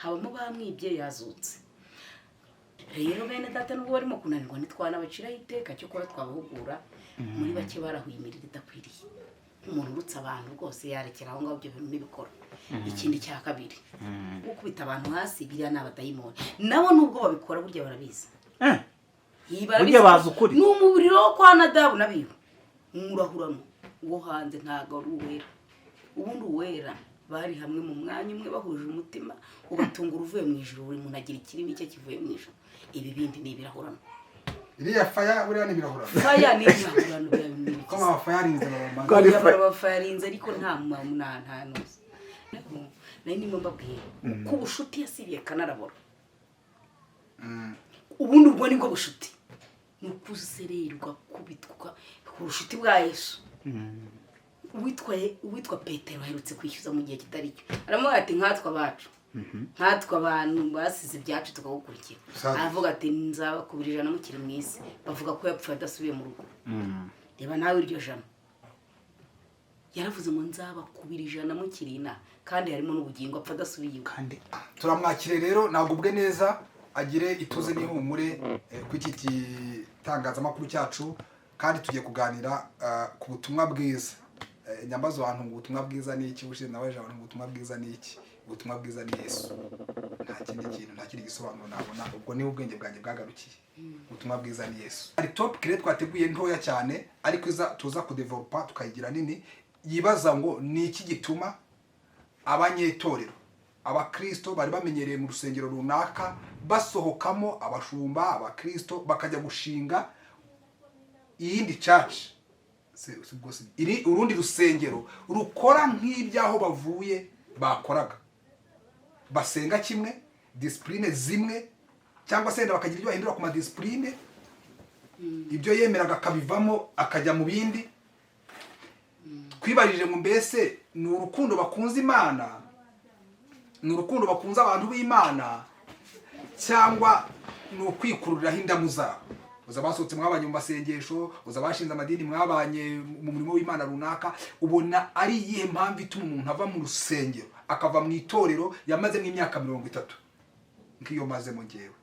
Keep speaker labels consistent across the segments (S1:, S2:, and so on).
S1: habamo bamwibye yazutse. Rero bene data nubwo barimo kunanirwa nitwana baciraho iteka cyo kuba twabahugura muri bake barahuye imirire idakwiriye. Umuntu urutse abantu rwose yarekera aho ngaho ibyo bintu n'ibikora. Ikindi cya kabiri gukubita abantu hasi biriya ni abadayimoni nabo nubwo babikora burya barabizi.
S2: Burya bazi ukuri.
S1: Ni umubiri wo kwa Nadabu nabiyo murahurano wo hanze ntago ari uwera. Ubundi uwera bari hamwe mu mwanya umwe bahuje umutima ubatunga uruvuye mu ijuru buri muntu agira ikirimi cye kivuye mu ijuru. Ibi bindi ni ibirahurano.
S3: Iriya faya buriya ni ibirahurano.
S1: Faya ni ibirahurano bya
S3: ko amafaya arinze
S1: abafayarinze ariko nta ntuzi. Nari ndimo mbabwiye ko ubushuti yasibiye kanarabora. Ubundi ubwo nibwo bushuti nukuzererwa kubitwa ubushuti bwa Yesu. Witwa Petero aherutse kwishyuza mu gihe kitari cyo. Aramuha ati nkatwa bacu. Nkatwa abantu basize ibyacu tukagukurikira. Aravuga ati nzabakubirira namukiri mu isi. Bavuga ko yapfuye adasubiye mu rugo. Reba nawe iryo jana. Yaravuze ngo nzabakubira ijana mukirina kandi harimo n'ubugingo apfa adasubiye.
S3: Kandi turamwakire rero nagubwe neza agire ituze n'ihumure ku iki gitangazamakuru cyacu kandi tugiye kuganira ku butumwa bwiza. Nyambazo abantu ngo ubutumwa bwiza ni iki bushize nawe abantu ngo ubutumwa bwiza ni iki. Ubutumwa bwiza ni Yesu. Nta kindi kintu nta kindi gisobanuro nabona ubwo ni ubwenge bwanjye bwagarukiye. Ubutumwa bwiza ni Yesu. Ari topic rero twateguye ntoya cyane ariko tuza kudevelopa tukayigira nini. Yibaza ngo ni iki gituma abanyetorero abakristo bari bamenyereye mu rusengero runaka basohokamo abashumba abakristo bakajya gushinga iyindi church iri urundi rusengero rukora nk'ibyaho bavuye bakoraga basenga kimwe discipline zimwe cyangwa se bakagira ibyo bahindura ku ma discipline ibyo yemeraga akabivamo akajya mu bindi. Kwibarije ngo mbese ni urukundo bakunze Imana ni urukundo bakunze abantu b'Imana cyangwa ni ukwikururiraho indamu zabo. Uzabasotse mwabanye mu masengesho uzabashinze amadini mwabanye mu murimo w'Imana runaka ubona ari iyihe mpamvu ituma umuntu ava mu rusengero akava mu itorero yamaze mu imyaka 30 nkiyo maze mu ngewe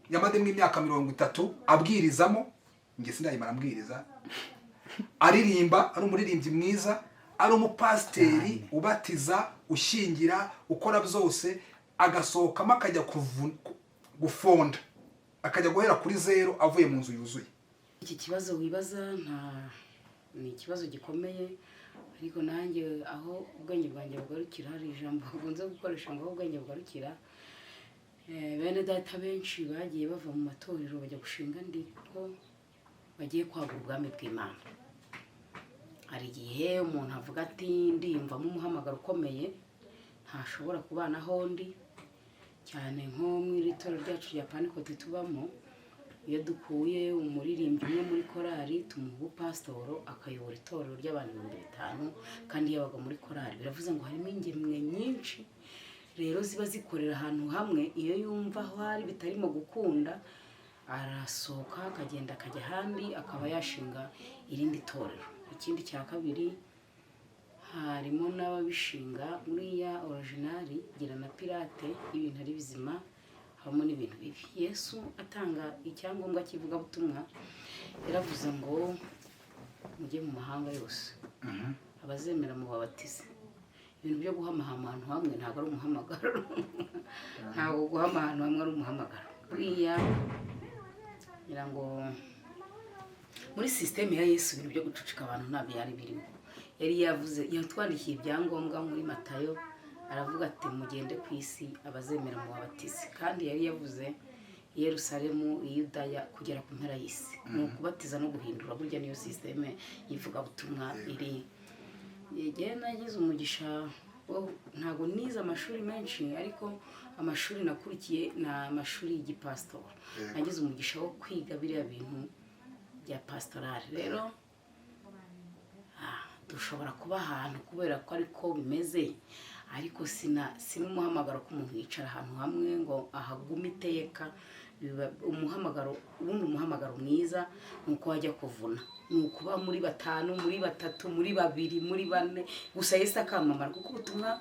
S3: yamaze mu imyaka 30 abwirizamo nge sindayimara mbwiriza aririmba ari umuririmbyi mwiza ari umupasteri ubatiza ushingira ukora byose agasohokamo akajya gufonda akajya guhera kuri zero avuye mu nzu yuzuye.
S1: Iki kibazo wibaza ni ikibazo gikomeye ariko nanjye aho ubwenge bwanjye bugarukira hari ijambo bunze gukoresha ngo ubwenge bugarukira. Bene data benshi bagiye bava mu matorero bajya gushinga ndiko bagiye kwagura ubwami bw'Imana. Hari igihe umuntu avuga ati ndiyumvamo umuhamagaro ukomeye ntashobora kubana hondi cyane nko mu itorero ryacu rya Pantekote tubamo. Iyo dukuye umuririmbyi umwe muri korali tumuha pasitoro akayobora itorero ry'abantu 500 kandi yabaga muri korali. Biravuze ngo harimo ingemwe nyinshi rero ziba zikorera ahantu hamwe. Iyo yumva aho hari bitarimo gukunda arasohoka akagenda akajya handi akaba yashinga irindi torero. Ikindi cya kabiri harimo n'ababishinga muri ya originali gira na pirate ibintu ari bizima habamo n'ibintu bibi. Yesu atanga icyangombwa kivuga butumwa yaravuze ngo mujye mu mahanga yose abazemera mu babatize. Ibintu byo guhamahama ahantu hamwe ntabwo ari umuhamagaro ntabwo guhama ahantu hamwe ari umuhamagaro. Buriya ngira ngo muri system ya Yesu ibintu byo gucucika abantu ntabwo yari birimo. Yari yavuze yatwandikiye ibyangombwa muri Matayo aravuga ati mugende ku isi abazemera mu babatize kandi yari yavuze Yerusalemu Yudaya kugera ku mpera y'isi. Ni ukubatiza no guhindura burya niyo system yivuga butumwa iri. Yegeye nagize umugisha ntago nize amashuri menshi ariko amashuri nakurikiye na amashuri y'igipastor. Nagize umugisha wo kwiga biriya bintu bya pastoral. Rero dushobora kuba ahantu kubera ko ariko bimeze ariko umuhamagaro ko umuntu yicara ahantu hamwe ngo ahagume iteka. Umuhamagaro ubundi umuhamagaro mwiza nuko wajya kuvuna nukuba muri 5 muri 3 muri 2 muri 4 gusa Yesu akamamara kuko ubutumwa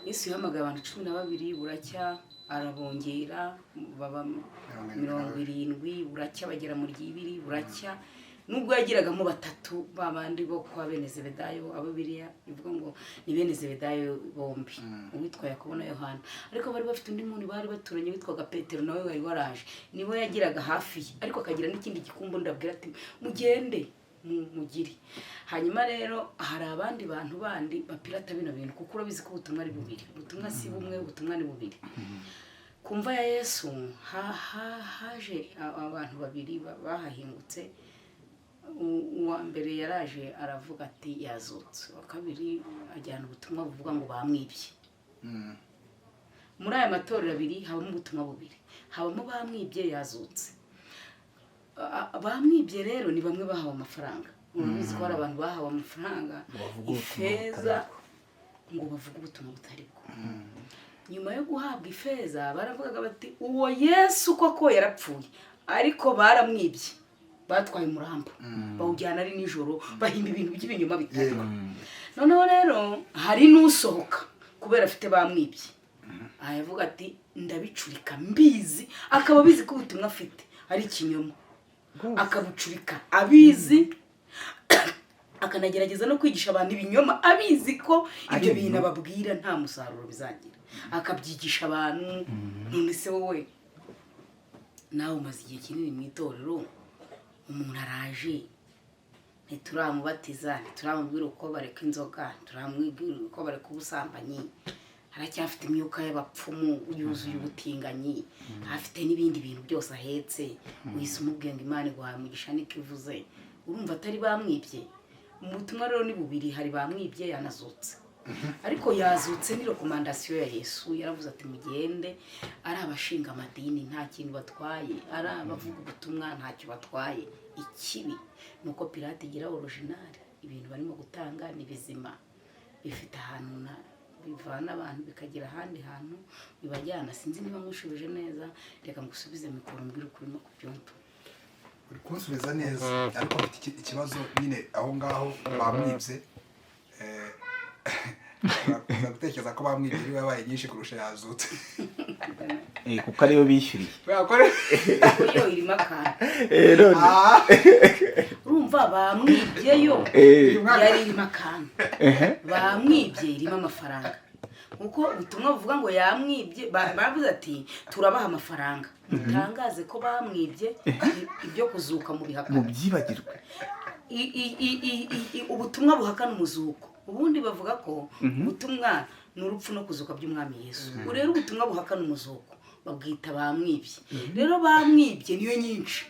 S1: Yesu yahamagaye abantu 12 buracya arabongera baba 70 buracya bagera muri 2 buracya nubwo yagiragamo batatu babandi bo kwa bene Zebedayo abo Bibiliya ivuga ngo ni bene Zebedayo bombi uwitwa Yakobo na Yohana ariko bari bafite undi muntu bari baturanye witwaga Petero nawe wari waraje nibo yagiraga hafi ariko akagira n'ikindi gikumbu ndabwira ati mugende mugiri hanyuma rero hari abandi bantu bandi bapirata bino bintu kuko urabizi ko ubutumwa ari bubiri ubutumwa si bumwe ubutumwa ni bubiri kumva ya Yesu haje abantu babiri bahahingutse uwa mbere yaraje aravuga ati yazutse wa kabiri ajyana ubutumwa buvuga ngo bamwibye muri aya matorero abiri habamo ubutumwa bubiri habamo bamwibye yazutse bamwibye rero ni bamwe bahawe amafaranga urabizi ko hari abantu bahawe amafaranga ifeza ngo bavuge ubutumwa butari bwo nyuma yo guhabwa ifeza baravugaga bati uwo Yesu koko yarapfuye ariko baramwibye batwaye umurambo bawujyana ari nijoro bahimba ibintu by'ibinyoma bitari noneho rero hari n'usohoka kubera afite bamwibye ayavuga ati ndabicurika mbizi akaba bizi ko ubutumwa afite ari ikinyoma akabucurika abizi akanagerageza no kwigisha abantu ibinyoma abizi ko ibyo bintu ababwira nta musaruro bizagira akabyigisha abantu none se wowe nawe umaze igihe kinini mu itorero umuntu araje ntituramubatiza ntituramubwira uko bareka inzoga ntituramubwira uko bareka ubusambanyi aracyafite imyuka y'abapfumu yuzuye ubutinganyi afite n'ibindi bintu byose ahetse wise umubwiye ngo Imana iguhaye umugisha niko ivuze urumva atari bamwibye mu butumwa rero ni bubiri hari bamwibye yanazutse ariko yazutse ni rekomandasiyo ya Yesu yaravuze ati mugende ari abashinga amadini nta kintu batwaye ari abavuga ubutumwa ntacyo batwaye ikibi nuko Pilate igira original ibintu barimo gutanga ni bizima bifite ahantu na bivana abantu bikagira ahandi hantu bibajyana sinzi niba mushubije neza reka ngusubize mikoro mbwira ukuri no kubyumva
S3: uri kunsubiza neza ariko mfite ikibazo nyine aho ngaho bamwibye gutekereza ko bamwibye ari wabaye nyinshi kurusha yazutse
S2: kuko ariyo bishyuriye
S1: iyo irimo akantu urumva bamwibyeyo yari irimo akantu bamwibye irimo amafaranga kuko ubutumwa buvuga ngo yamwibye bavuze ati turabaha amafaranga mutangaze ko bamwibye ibyo kuzuka mu bihakana
S2: mubyibagirwe
S1: ubutumwa buhakana umuzuko ubundi bavuga ko ubutumwa ni urupfu no kuzuka by'umwami Yesu rero ubutumwa buhakana umuzuko babwita bamwibye rero bamwibye niyo nyinshi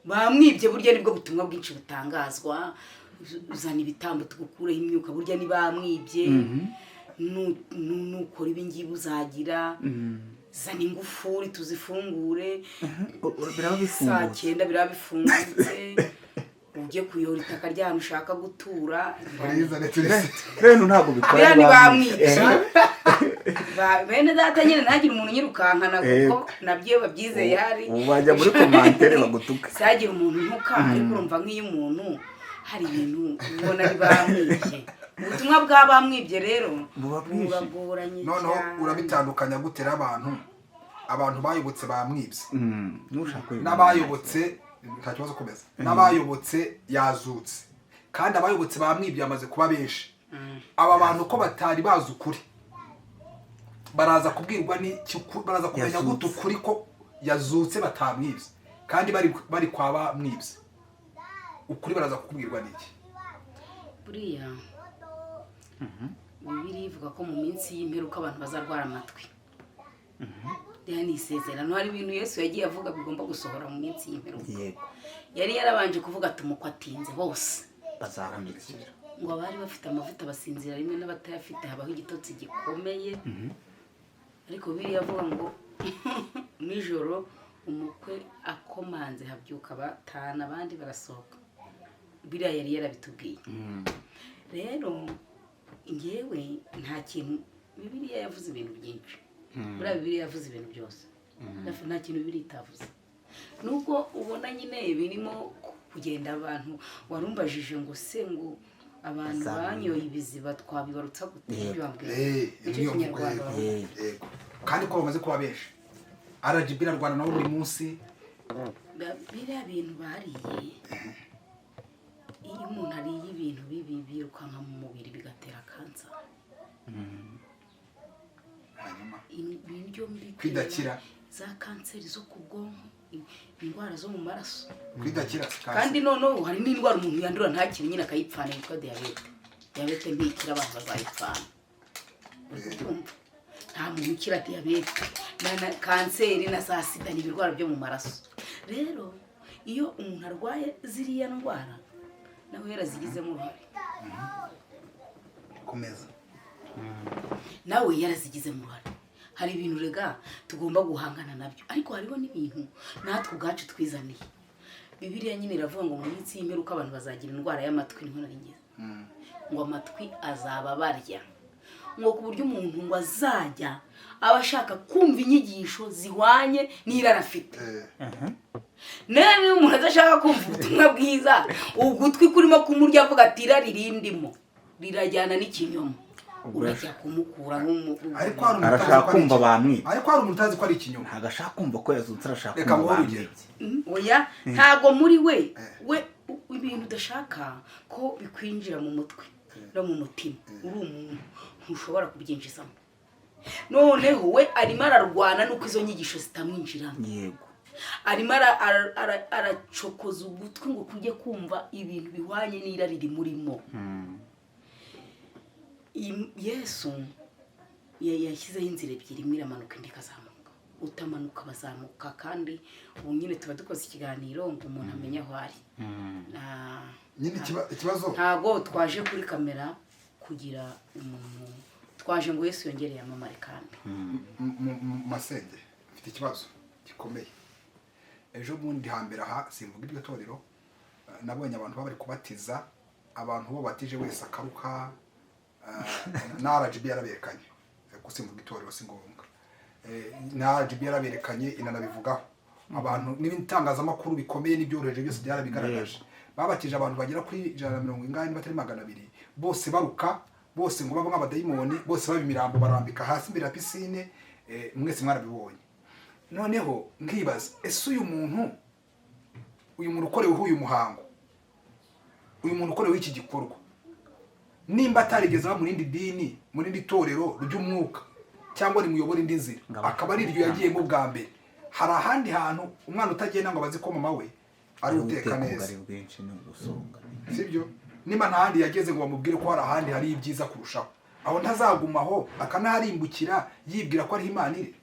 S1: bamwibye burya nibwo butumwa bwinshi butangazwa uzana ibitambo tugukureho imyuka burya ni bamwibye nukora ibi ngibi uzagira zana ingufuri tuzifungure saa 9 biraba bifungutse ujye kuyora itaka ry'ahantu ushaka gutura
S2: rero ntabwo bikora
S1: ni bamwibye bene data nyine ntagire umuntu nyirukankana kuko nabyo babyizeye hari
S2: bajya muri commentaire bagutuka
S1: sagira umuntu ntuka ariko urumva nk'iyo umuntu hari ibintu ubona ari bamwibye ubutumwa bw'abamwibye rero buragoranye
S3: noneho urabitandukanya gutera abantu bayobotse bamwibye n'abayobotse nta kibazo komeza n'abayobotse yazutse kandi abayobotse bamwibye bamaze kuba benshi aba bantu ko batari bazi ukuri baraza kubwirwa baraza kumenya gute ukuri ko yazutse batamwibye kandi bari kwa bamwibye ukuri baraza kubwirwa n'iki
S1: buriya Bibiliya ivuga ko mu minsi y'imperuka abantu bazarwara amatwi ni isezerano hari ibintu Yesu yagiye avuga bigomba gusohora mu minsi y'imperuka yari yarabanje kuvuga ati muko atinze bose
S2: bazahumikira
S1: ngo abari bafite amavuta basinzira rimwe n'abatayafite habaho igitotsi gikomeye ariko Bibiliya avuga ngo nijoro umukwe akomanze habyuka batana abandi barasohoka Bibiliya yari yarabitubwiye rero ngewe nta kintu Bibiliya yavuze ibintu byinshi buriya Bibiliya yavuze ibintu byose nta kintu Bibiliya itavuze nubwo ubona nyine birimo kugenda abantu warumbajije ngo se ngo abantu banyoye ibiziba twabibarutsa gutibambwira
S3: niyo
S1: kinyarwanda
S3: yego kandi ko bamaze kuba benshi RGB irarwana nabo buri munsi
S1: biriya bintu bariye iyo umuntu ariye ibintu bibi birukanka mu mubiri bigatera kansa
S3: hanyuma
S1: ibiryo mbi
S3: kwidakira
S1: za kanseri zo ku bwonko indwara zo mu maraso
S3: kwidakira
S1: kandi noneho hari n'indwara umuntu yandura ntakiri nyine akayipfana yitwa diyabete ntikira abantu bazayipfana nta muntu ukira diyabete na kanseri na za sida ni ibirwara byo mu maraso rero iyo umuntu arwaye ziriya ndwara nawe yarazigizemo uruhare
S3: komeza
S1: nawe yarazigizemo uruhare hari ibintu rega tugomba guhangana nabyo ariko hariho n'ibintu natwe ubwacu twizaniye Bibiliya nyine iravuga ngo mu minsi y'imperuka abantu bazagira indwara y'amatwi niho naringize ngo amatwi azaba barya ngo ku buryo umuntu ngo azajya aba ashaka kumva inyigisho zihwanye n'irari afite none iyo umuntu adashaka kumva ubutumwa bwiza ugutwi kurimo kumurya avuga ati irari rindimo rirajyana n'ikinyoma urajya kumukura
S3: ariko
S2: arashaka kumva abantu
S3: ariko hari umuntu utazi ko ari ikinyoma
S2: ntabwo ashaka kumva ko yazutse arashaka kumva abantu
S1: oya ntabwo muri we ibintu udashaka ko bikwinjira mu mutwe no mu mutima uri umuntu ntushobora kubyinjizamo noneho we arimo ararwana nuko izo nyigisho zitamwinjiramo
S2: yego
S1: arimo aracokoza ugutwi ngo kujye kumva ibintu bihwanye n'irari rimurimo Yesu yashyizeho inzira ebyiri imwe iramanuka indi ikazamuka utamanuka bazamuka kandi ubu nyine tuba dukoze ikiganiro ngo umuntu amenye aho ari
S3: nyine ikibazo
S1: ntabwo twaje kuri kamera kugira umuntu twaje ngo Yesu yongere yamamare kandi
S3: masenge mfite ikibazo gikomeye ejo bundi hambere aha simvuga iryo torero nabonye abantu bari kubatiza abantu bo batije wese akaruka na RGB yaraberekanye gusimbuka itorero si ngombwa na RGB yaraberekanye inanabivugaho abantu n'ibitangazamakuru bikomeye n'ibyoroheje byose byarabigaragaje babatije abantu bagera kuri 150 batari 200 bose baruka bose ngo baba nk'abadayimoni bose babimirambo barambika hasi imbere ya piscine mwese mwarabibonye noneho nkibaza ese uyu muntu ukoreweho uyu muhango uyu muntu ukoreweho iki gikorwa nimba atarigeze aba mu rindi dini mu rindi torero ry'umwuka cyangwa rimuyobora indi nzira akaba ari iryo yagiyemo bwa mbere hari ahandi hantu umwana utagenda ngo bazi ko mama we ari uteka neza sibyo nimba ntahandi yageze ngo bamubwire ko hari ahandi hari ibyiza kurushaho aho ntazagumaho akanaharimbukira yibwira ko ari Imana iri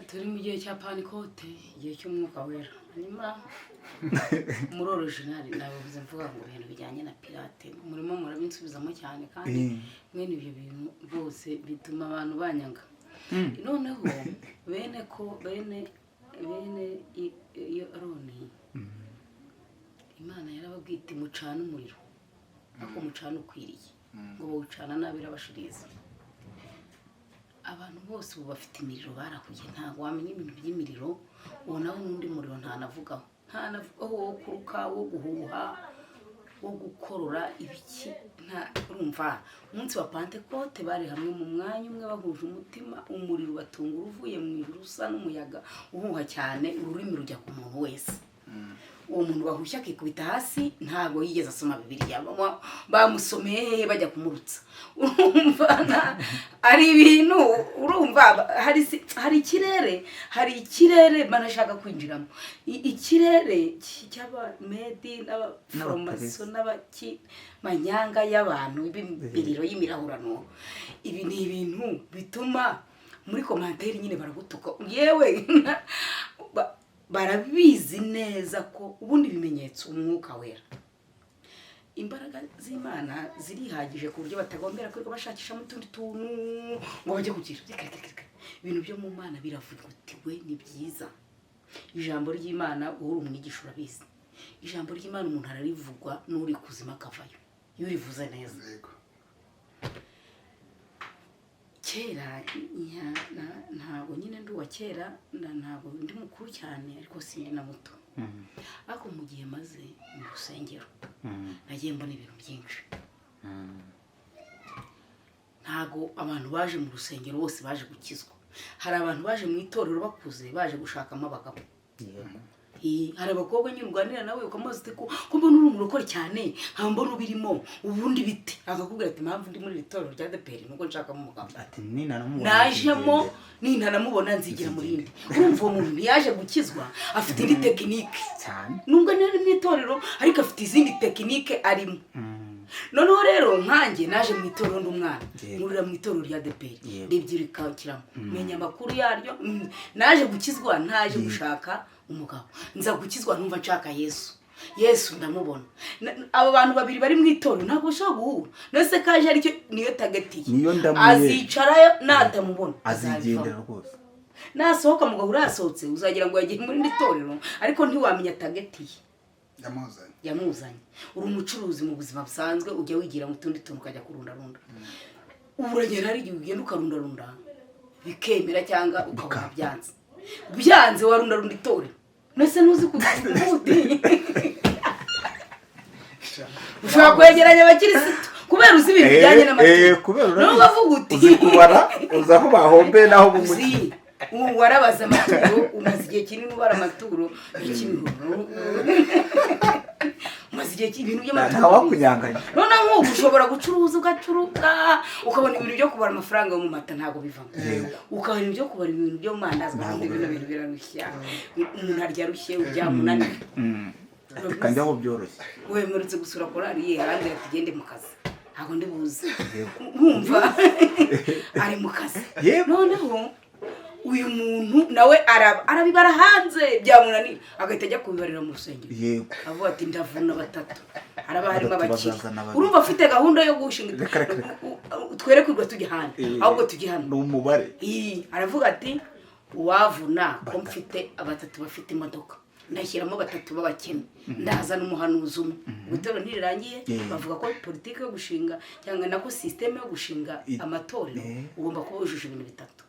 S1: turi mu gihe cya panikote igihe cy'umwuka wera hanyuma muri original nabivuze mvuga ngo ibintu bijyanye na pirate murimo murabinsubizamo cyane kandi mwene ibyo bintu bose bituma abantu banyanga noneho bene iyo aroni Imana yarababwite mucana umuriro ariko mucana ukwiriye ngo bawucana nabi irabashiriza abantu bose ubu bafite imiriro barahuye ntabwo wamenya ibintu by'imiriro ubonaho n'undi muriro ntanavugaho wo kuruka wo guhuha wo gukorora ibiki urumva umunsi wa Pentecote bari hamwe mu mwanya umwe bahuje umutima umuriro batungura uvuye mu ijuru usa n'umuyaga uhuha cyane ururimi rujya ku muntu wese uwo muntu bahushya akikubita hasi ntabwo yigeze asoma Bibiliya bamusomeye hehe bajya kumurutsa urumva ari ibintu urumva hari ikirere banashaka kwinjiramo ikirere cy'abamedi n'abaforomaso n'abakimanyanga y'abantu b'imiriro y'imirahurano ibi ni ibintu bituma muri komantere nyine baragutuka yewe barabizi neza ko ubundi bimenyetso umwuka wera imbaraga z'Imana zirihagije ku buryo batagombera kwiga bashakisha mu tundi tuntu ngo bajye kugira ibintu byo mu Mana biravugutiwe ni byiza ijambo ry'Imana uri umwigisha urabizi ijambo ry'Imana umuntu ararivugwa n'uri kuzima akavayo iyo urivuze neza kera ntabwo nyine ndi uwa kera ntabwo ndi mukuru cyane ariko sindi na muto ariko mu gihe maze mu rusengero nagiye mbona ibintu byinshi ntabwo abantu baje mu rusengero bose baje gukizwa hari abantu baje mu itorero bakuze baje gushakamo abagabo hari abakobwa nyine uganira nawe ukamubaza uti ko mbona uri umurokore cyane nkaba mbona ubirimo ubundi biti akakubwira ati mpamvu ndi muri iri torero rya ADEPR nuko nshakamo umugabo ati najemo nintanamubona nzigira mu rindi urumva uwo muntu ntiyaje gukizwa afite indi tekinike nubwo nari mu itorero ariko afite izindi tekinike arimo noneho rero nkanjye naje mu itorero nd'umwana nkurira mu itorero rya ADEPR ndibyirikakiramo menya amakuru yaryo naje gukizwa ntaje gushaka umugabo nza gukizwa numva nshaka Yesu ndamubona abo bantu babiri bari mu itorero ntabwo ushobora guhura nese kaje aricyo niyo tageti azicarayo natamubona
S2: azigendera rwose
S1: nasohoka mugahura yasohotse uzagira ngo yagiye muri itorero ariko ntiwamenya tageti yamuzanye uri umucuruzi mu buzima busanzwe ujya wigira mu tundi tuntu ukajya kurundarunda uragera hari igihe ugenda ukarundarunda bikemera cyangwa ukabona byanze warundarunda itorero nese ntuzi kuguti ushobora kwegeranya abakirisitu kubera uzi ibintu bijyanye n'amategeko no bavuga uti
S2: uzi kubara uzi aho bahombe naho bumuki
S1: warabaza amaturo umaze igihe kinini ubara amaturo umaze igihe ibintu by'amaturo
S2: ntawakunyanganya
S1: none nk'ubu ushobora gucuruza ugacuruka ukabona ibintu byo kubara amafaranga mu mata ntabwo bivamo ukabona ibintu byo kubara ibintu byo mu mandazi kandi ibintu birarushya umuntu arya arushye urya munaniwe
S2: kandi aho byoroshye
S1: wemerutse gusura korari ye ahandi tugende mu kazi ntabwo ndi buze nkumva ari mu kazi noneho uyu muntu nawe arabibara hanze byamunanira agahita ajya kubibarira mu rusengero avuga ati ndavuna batatu araba harimo abakiri urumva afite gahunda yo gushinga twerekurwa tujya hano ahubwo tujya hano
S2: ni umubare
S1: aravuga ati uwavuna ko mfite abatatu bafite imodoka ndashyiramo batatu b'abakene ndaza n'umuhanuzi umwe ubutero ntirirangiye bavuga ko politiki yo gushinga cyangwa nako systeme yo gushinga amatorero ugomba kuba wujuje ibintu bitatu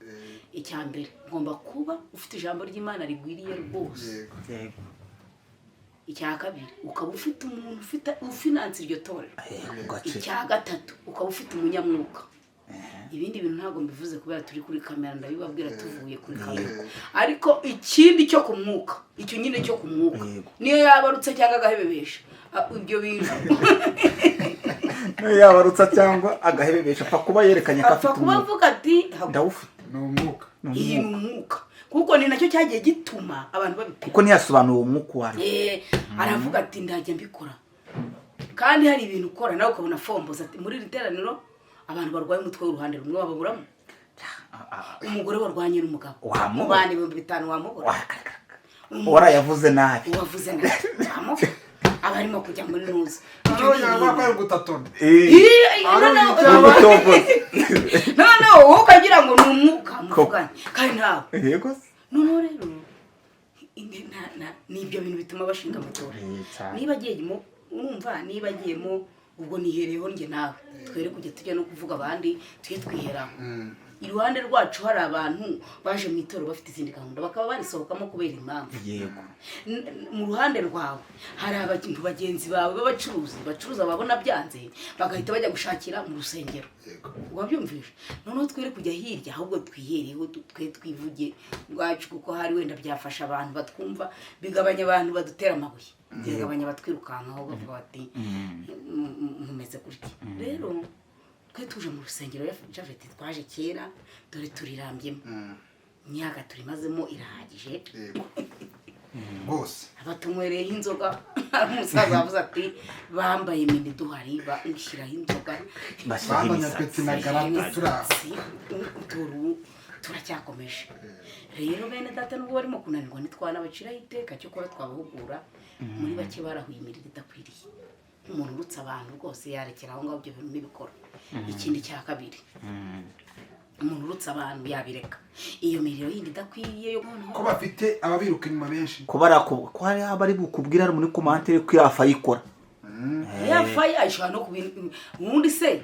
S1: icya mbere ugomba kuba ufite ijambo ry'Imana rigwiriye rwose icya kabiri ukaba ufite umuntu ufinanse iryo torero icya gatatu ukaba ufite umunyamwuka ibindi bintu ntabwo mbivuze kubera turi kuri kamera ndabibabwira tuvuye kuri kamera ariko ikindi cyo kumwuka icyo nyine cyo kumwuka niyo yabarutse cyangwa agahebebesha ibyo bintu
S2: niyo yabarutse cyangwa agahebebesha apfa kuba yerekanye ko afite
S1: kuba avuga ati
S2: ndawufite
S3: ni umwuka
S1: iyi ni umwuka kuko ni nacyo cyagiye gituma abantu babipima
S2: kuko ntiyasobanura uwo mwuka wari
S1: aravuga ati ndajya mbikora kandi hari ibintu ukora nawe ukabona fomboza ati muri iri teraniro abantu barwaye umutwe w'uruhande rumwe bababuramo umugore warwanye n'umugabo mu bandi 500 wamubura
S2: warayavuze nabi
S1: abarimo kujya muri nuzi no ukagira ngo ni umwuka muvuganye kandi ntawe noneho rero nibyo bintu bituma bashinga amatora niba agiyemo urumva niba agiyemo ubwo nihereyeho njye nawe twere kujya tujya no kuvuga abandi tujye twiheraho iruhande rwacu hari abantu baje mu itorero bafite izindi gahunda bakaba barisohokamo kubera impamvu mu ruhande rwawe hari abantu bagenzi bawe b'abacuruzi bacuruza babona byanze bagahita bajya gushakira mu rusengero wabyumvise noneho twere kujya hirya ahubwo twihereyeho twe twivuge rwacu kuko hari wenda byafasha abantu batwumva bigabanya abantu badutera amabuye bigabanya batwirukankaho bavuga bati mumeze gutya rero twe tuje mu rusengero Japhet twaje kera dore turirambyemo imyaka turimazemo irahagije
S3: bose
S1: abatunywereye inzoga umusaza wavuze ati bambaye imini duhari bashyiraho inzoga
S3: bambaye peti na garante
S1: turacyakomeje rero bene data nubwo barimo kunanirwa nitwana baciraho iteka cyo kuba twabahugura muri bake barahuye imirire idakwiriye umuntu urutse abantu rwose yarekera aho ngaho ibyo bintu n'ibikora ikindi cya kabiri umuntu urutse abantu yabireka iyo miriro yindi idakwiriye yo
S3: ko bafite ababiruka inyuma benshi
S2: ko hari abari bukubwira muri commentaire ko yafa yikora
S1: yafa yashaka no kubintu ubundi se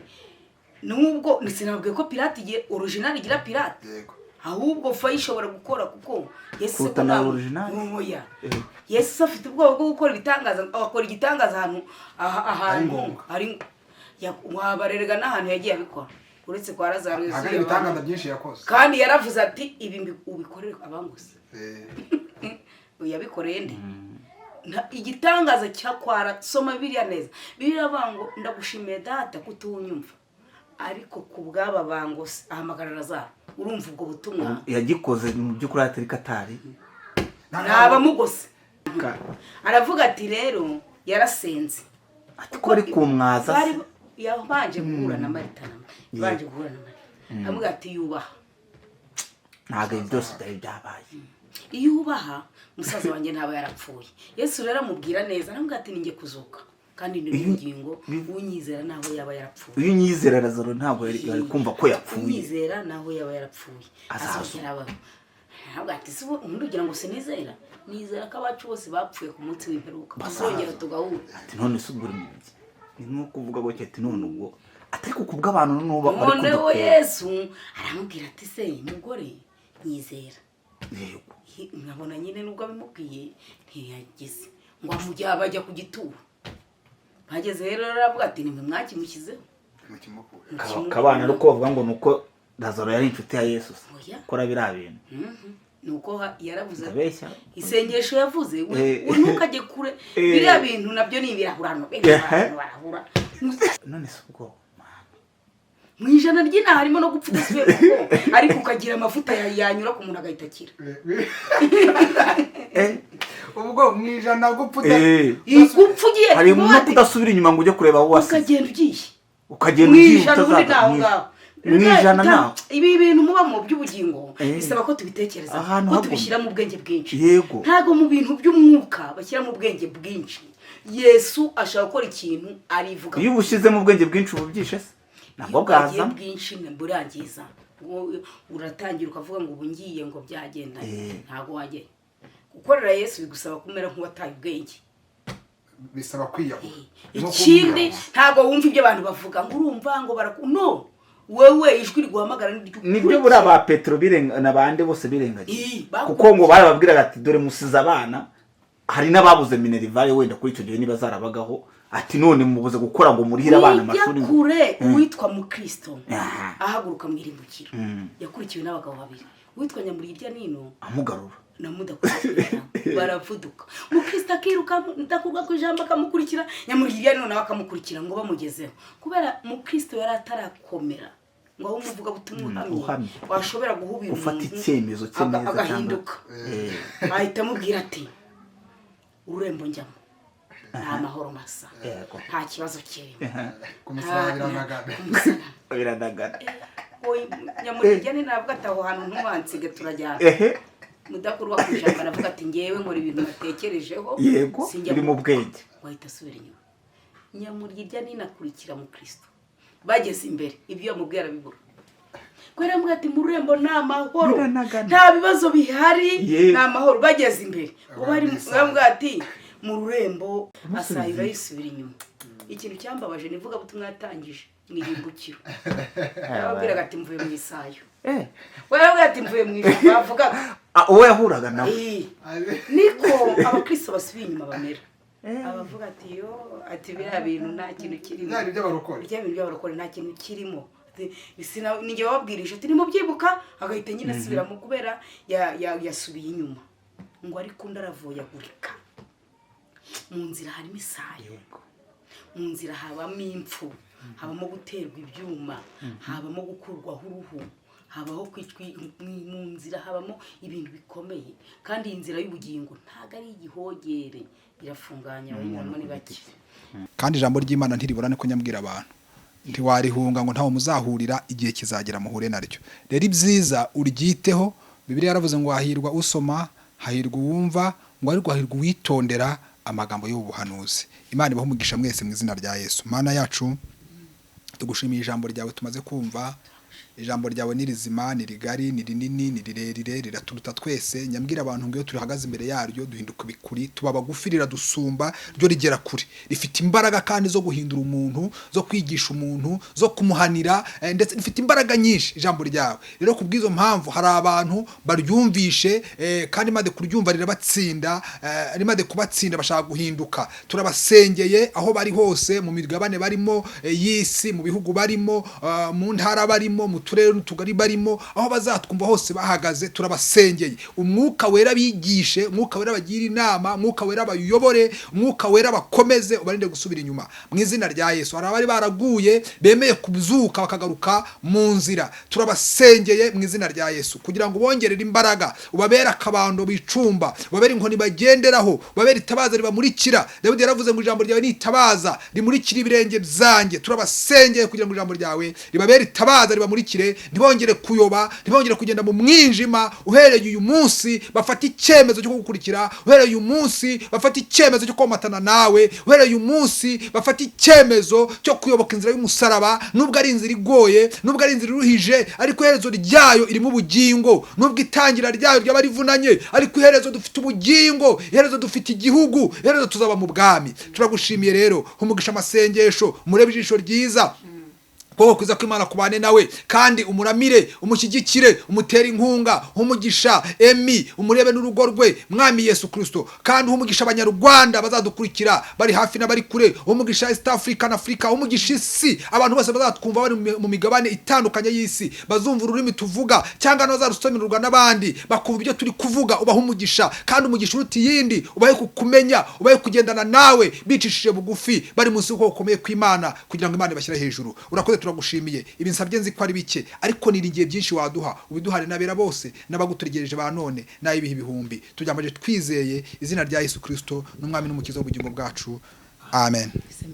S1: nubwo sinabwiye ko pirate igiye original igira pirate
S3: yego
S1: ahubwo fa ishobora gukora kuko Yesu
S2: Kuruta na original?
S1: oya Yesu afite ubwoba bwo gukora ibitangaza akora igitangaza ahantu ari wabarerega n'ahantu yagiye abikora uretse kwa Lazaro Yesu
S3: agari ibitangaza byinshi yakoze
S1: kandi yaravuze ati ibi ubikorere abanguse yabikoreye nde igitangaza cyakwara soma Bibiliya neza Bibiliya bango ndagushimiye data kutunyumva ariko kubwaba bango ahamagara Lazaro urumva ubwo butumwa
S2: yagikoze mu by'ukuri atari Katari
S1: naba mugose aravuga ati rero yarasenze
S2: ati ko ari kumwaza se
S1: yabanje guhura na Marita yabanje guhura na Marita avuga ati yubaha
S2: ntabwo byose byari byabaye
S1: yubaha musaza wanjye ntaba yarapfuye Yesu rero amubwira neza aravuga ati ninge kuzuka kandi ni ubugingo unyizera naho yaba yarapfuye
S2: uyu nyizera Lazaro ntabwo yari kumva ko yapfuye
S1: unyizera naho yaba yarapfuye azakira aba ntabwo ati se umuntu ugira ngo sinizera nizera ko abacu bose bapfuye ku munsi w'imperuka bazongera tugahura
S2: ati none se ubwo ni nko kuvuga ngo ati none ubwo atari kukubwa abantu nuba
S1: bari kudukora Yesu aramubwira ati se mugore nyizera
S2: yego
S1: nkabona nyine nubwo abimubwiye ntiyagize ngo amujya bajya ku gituro bageze rero aravuga ati nimwe mwakimushyizeho
S2: kabana ariko bavuga ngo nuko Lazaro yari inshuti ya Yesu kora biriya bintu
S1: nuko yaravuze
S2: abeshya
S1: isengesho yavuze ntukajye kure biriya bintu nabyo ni ibirahurano barahura
S2: none se ubwo
S1: mu ijana ry'ina harimo no gupfa udasubiye kuko ariko ukagira amavuta yanyura ku muntu agahita akira
S3: ubwo mu ijana gupfa
S1: ugiye
S2: hari no kudasubira inyuma ngo ujye kureba aho wasize
S1: ukagenda ugiye mu ijana naho ibi bintu muba mu by'ubugingo bisaba ko tubitekereza ko tubishyira mu bwenge bwinshi ntago mu bintu by'umwuka bashyira mu bwenge bwinshi Yesu ashaka gukora ikintu arivuga
S2: iyo ubushyize mu bwenge bwinshi ububyishe se ntabwo bwaza
S1: bwinshi burangiza uratangira ukavuga ngo ubu ngiye ngo byagenda ntago wajye gukorera Yesu bigusaba kumera nk'uwataye ubwenge
S3: bisaba kwiyahura
S1: ikindi ntago wumva ibyo abantu bavuga ngo urumva ngo no wewe ijwi riguhamagara
S2: nibyo buri aba Petero birenga nabande bose birengagiye kuko ngo barababwiraga ati dore musize abana hari n'ababuze minerivare wenda kuri icyo gihe niba zarabagaho ati none mubuze gukora ngo murihira abana amashuri
S1: kure witwa mu Kristo ahaguruka mwirimbukiro yakurikiwe n'abagabo babiri witwa Nyamurirya nino
S2: amugarura
S1: namudakurikira baravuduka mu Kristo akiruka ndakuga ku ijambo akamukurikira Nyamurirya nino nawe akamukurikira ngo bamugezeho kubera mu Kristo yari atarakomera ngo aho umuvuga butumwa uhamye washobora guhubira
S2: ufata icyemezo cy'neza
S1: agahinduka ahita amubwira ati ururembo njyamo nta mahoro masa nta kibazo kirimo
S3: kumusabira
S2: biranagana
S1: Nyamurirya ni navuga ati aho hantu ntubansige turajyana mudakurwa ku ijambo aravuga ati ngewe nkora ibintu natekerejeho
S2: yego biri mu bwenge
S1: wahita asubira inyuma Nyamurirya ni nakurikira mu Kristo bageze imbere ibyo yamubwira bibura kwera mbwa ati mu rurembo nta mahoro nta bibazo bihari nta mahoro bageze imbere ubari mbwa ati mu rurembo asayira yisubira inyuma ikintu cyambabaje nivuga butumwa yatangije mwirimbukiro ababwiraga ati mvuye mu isayo waravuga ati mvuye mu ijuru bavuga
S2: uwo yahuraga nawe
S1: niko abakristo basubiye inyuma bamera abavuga ati yo ati biriya bintu nta kintu kirimo by'abarokore nta kintu kirimo ninjye bababwirije ati nimubyibuka agahita nyine asubiramo kubera yasubiye inyuma ngo ariko undi aravuyagurika mu nzira harimo isayo mu nzira habamo impfu habamo guterwa ibyuma habamo gukurwaho uruhu habaho kwicwa mu nzira habamo ibintu bikomeye kandi iyi nzira y'ubugingo ntago ari igihogere irafunganya abantu ni bake
S3: kandi ijambo ry'Imana ntiriburane ko nyambwira abantu ntiwarihunga ngo ntawo muzahurira igihe kizagera muhure naryo rero ibyiza uryiteho Bibiliya yaravuze ngo hahirwa usoma hahirwa uwumva ngo ariko hahirwa uwitondera amagambo y'ubuhanuzi Imana ibaho umugisha mwese mu izina rya Yesu Mana yacu tugushimiye ijambo ryawe tumaze kumva ijambo ryawe ni rizima, ni rigari, ni rinini, ni rirerire, riraturuta twese. Nyambwira abantu ngo iyo turihagaze imbere yaryo duhinduka bikuri, tuba bagufi, riradusumba, ryo rigera kure, rifite imbaraga kandi zo guhindura umuntu, zo kwigisha umuntu, zo kumuhanira, ndetse rifite imbaraga nyinshi ijambo ryawe. Rero kubw'izo mpamvu hari abantu baryumvishe, kandi maze kuryumva rirabatsinda, rimaze kubatsinda bashaka guhinduka. Turabasengeye aho bari hose, mu migabane barimo y'isi, mu bihugu barimo, mu ntara barimo, mu turere n'utugari barimo, aho bazatwumva hose bahagaze, turabasengeye. Umwuka wera bigishe, umwuka wera bagira inama, umwuka wera bayobore, umwuka wera bakomeze, ubarinde gusubira inyuma mu izina rya Yesu. Hari abari baraguye bemeye kuzuka bakagaruka mu nzira, turabasengeye mu izina rya Yesu kugira ngo bongerere imbaraga, ubabere akabando bicumba, ubabere inkoni bagenderaho, ubabere itabaza ribamurikira. Dawidi yaravuze ngo ijambo ryawe ni itabaza rimurikira ibirenge byanjye. Turabasengeye kugira ngo ijambo ryawe ribabere itabaza ribamurikire, ntibongere kuyoba, ntibongere kugenda mu mwijima. Uhereye uyu munsi bafata icyemezo cyo gukurikira, uhereye uyu munsi bafata icyemezo cyo komatana nawe, uhereye uyu munsi bafata icyemezo cyo kuyoboka inzira y'umusaraba, nubwo ari inzira igoye, nubwo ari inzira iruhije, ariko iherezo ryayo irimo ubugingo. Nubwo itangira ryayo ryaba rivunanye, ariko iherezo dufite ubugingo, iherezo dufite igihugu, iherezo tuzaba mu bwami. Turagushimiye rero, umugisha amasengesho, murebe ijisho ryiza kuko kwiza kw'Imana kubane nawe, kandi umuramire, umushyigikire, umutera inkunga, umugisha Emi, umurebe n'urugo rwe, mwami Yesu Kristo. Kandi umugisha abanyarwanda bazadukurikira bari hafi n'abari kure, umugisha East Africa na Africa, umugisha isi, abantu bose bazatwumva bari mu migabane itandukanye y'isi, bazumva ururimi tuvuga cyangwa bazarusomerwa n'abandi bakumva ibyo turi kuvuga. Ubaha umugisha, kandi umugisha uruti yindi, ubahe kukumenya, ubahe kugendana nawe bicishije bugufi, bari munsi y'uko ukomeye kw'Imana, kugira ngo Imana ibashyire hejuru. Urakoze, turagushimiye. Ibi nsabye nzi ko ari bike, ariko niringiye byinshi waduha, ubiduhare n'abera bose n'abagutegereje ba none n'ayibihe ibihumbi. Tubyamaje twizeye izina rya Yesu Kristo n'umwami n'umukiza w'ubugingo bwacu. Amen.